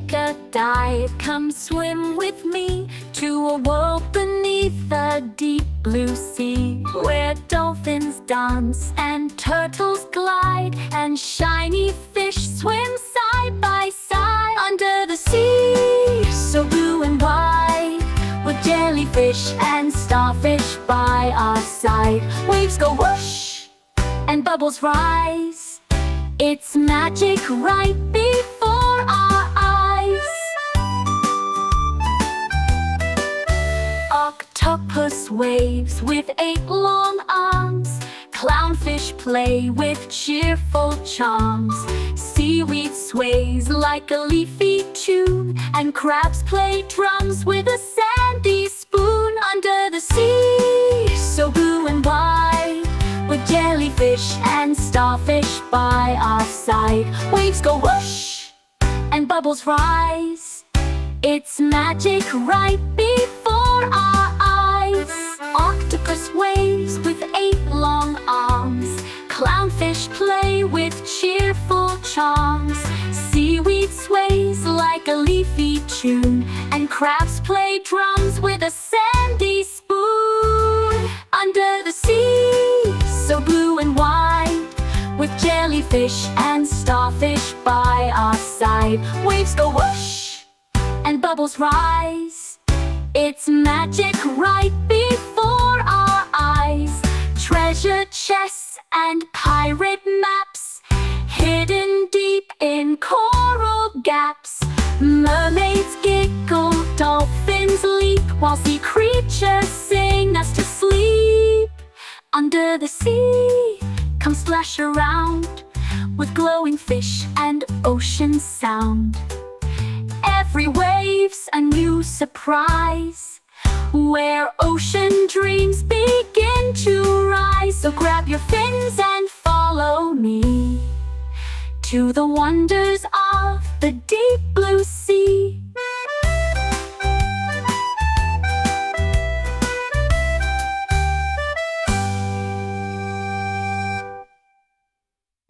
take a dive, come swim with me to a world beneath the deep blue sea, where dolphins dance and turtles glide and shiny fish swim side by side. Under the sea, so blue and wide, with jellyfish and starfish by our side. Waves go whoosh and bubbles rise. It's magic right before our eyes. Octopus waves with 8 long arms. Clownfish play with cheerful charms. Seaweed sways like a leafy tune, and crabs play drums with a sandy spoon. Under the sea, so blue and wide, with jellyfish and starfish by our side. Waves go whoosh and bubbles rise. It's magic right before our eyes. Octopus waves with 8 long arms. Clownfish play with cheerful charms. Seaweed sways like a leafy tune, and crabs play drums with a sandy spoon. Under the sea, so blue and wide, with jellyfish and starfish by our side. Waves go whoosh and bubbles rise. It's magic right before our eyes. Treasure chests and pirate maps, hidden deep in coral gaps. Mermaids giggle, dolphins leap, while sea creatures sing us to sleep. Under the sea, come splash around, with glowing fish and ocean sound. Every wave's a new surprise, where ocean dreams begin to rise. So grab your fins and follow me to the wonders of the deep blue sea.